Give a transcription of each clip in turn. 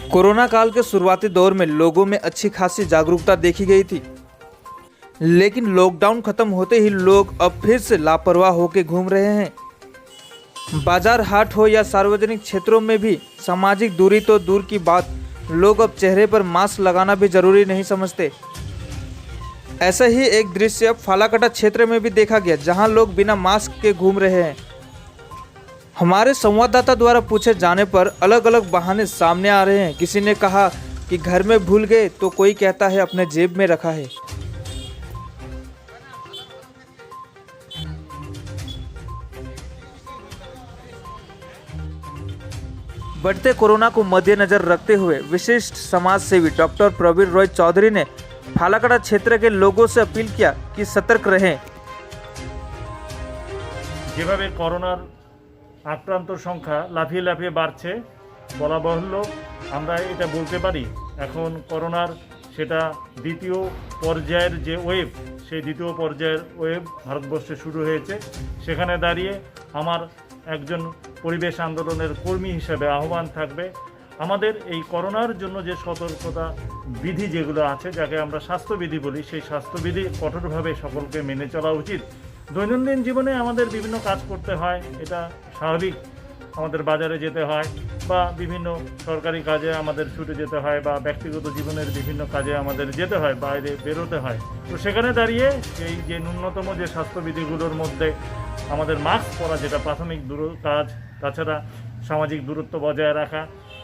Corona काल के शुरुआती दौर में लोगों में अच्छी खासी जागरूकता देखी गई थी, लेकिन लॉकडाउन खत्म होते ही लोग अब फिर से लापरवाह होकर घूम रहे हैं। बाजार हाट हो या सार्वजनिक क्षेत्रों में भी सामाजिक दूरी तो दूर की बात, लोग अब चेहरे पर मास्क लगाना भी जरूरी नहीं समझते। ऐसा ही एक दृश्य अब फालाकटा क्षेत्र में भी देखा गया, जहां लोग बिना मास्क के घूम रहे हैं। हमारे संवाददाता द्वारा पूछे जाने पर अलग अलग बहाने सामने आ रहे हैं। किसी ने कहा कि घर में भूल गए, तो कोई कहता है अपने जेब में रखा है। बढ़ते कोरोना को मद्देनजर रखते हुए विशिष्ट समाज सेवी डॉक्टर प्रवीण रॉय चौधरी ने फालाकटा क्षेत्र के लोगों से अपील किया कि सतर्क रहें। যেভাবে করোনার আক্রান্ত সংখ্যা লাফিয়ে লাফিয়ে বাড়ছে, বলা বাহুল্য আমরা এটা বলতে পারি এখন করোনার সেটা দ্বিতীয় পর্যায়ের যে ওয়েভ, সেই দ্বিতীয় পর্যায়ের ওয়েভ ভারতবর্ষে শুরু হয়েছে। সেখানে দাঁড়িয়ে আমার একজন পরিবেশ আন্দোলনের কর্মী হিসেবে আহ্বান থাকবে, আমাদের এই করোনার জন্য যে সতর্কতা বিধি যেগুলো আছে, যাকে আমরা স্বাস্থ্যবিধি বলি, সেই স্বাস্থ্যবিধি কঠোরভাবে সকলকে মেনে চলা উচিত। দৈনন্দিন জীবনে আমাদের বিভিন্ন কাজ করতে হয়, এটা স্বাভাবিক। আমাদের বাজারে যেতে হয় বা বিভিন্ন সরকারি কাজে আমাদের ছুটে যেতে হয় বা ব্যক্তিগত জীবনের বিভিন্ন কাজে আমাদের যেতে হয়, বাইরে বেরোতে হয়। তো সেখানে দাঁড়িয়ে এই যে ন্যূনতম যে স্বাস্থ্যবিধিগুলোর মধ্যে আমাদের মাস্ক পরা যেটা প্রাথমিক কাজ, তাছাড়া সামাজিক দূরত্ব বজায় রাখা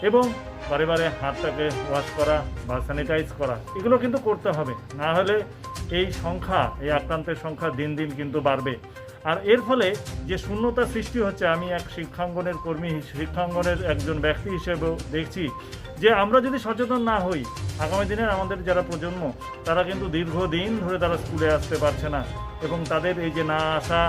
এবং বারে বারে হাতটাকে ওয়াশ করা বা স্যানিটাইজ করা, এগুলো কিন্তু করতে হবে। না হলে এই সংখ্যা, এই আক্রান্তের সংখ্যা দিন দিন কিন্তু বাড়বে। আর এর ফলে যে শূন্যতা সৃষ্টি হচ্ছে, আমি এক শিক্ষাঙ্গনের কর্মী, শিক্ষাঙ্গনের একজন ব্যক্তি হিসেবেও দেখছি যে আমরা যদি সচেতন না হই, আগামী দিনের আমাদের যারা প্রজন্ম, তারা কিন্তু দীর্ঘদিন ধরে তারা স্কুলে আসতে পারছে না এবং তাদের এই যে না আসা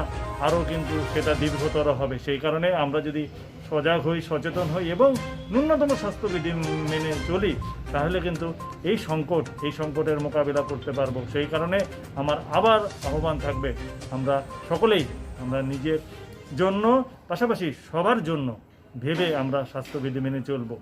আরও কিন্তু সেটা দীর্ঘতর হবে। সেই কারণে আমরা যদি সজাগ হই, সচেতন হই এবং ন্যূনতম স্বাস্থ্যবিধি মেনে চলি, তাহলে কিন্তু এই সংকটের মোকাবিলা করতে পারবো। সেই কারণে আমার আবার আহ্বান থাকবে, আমরা সকলেই আমরা নিজের জন্য পাশাপাশি সবার জন্য ভেবে আমরা স্বাস্থ্যবিধি মেনে চলবো।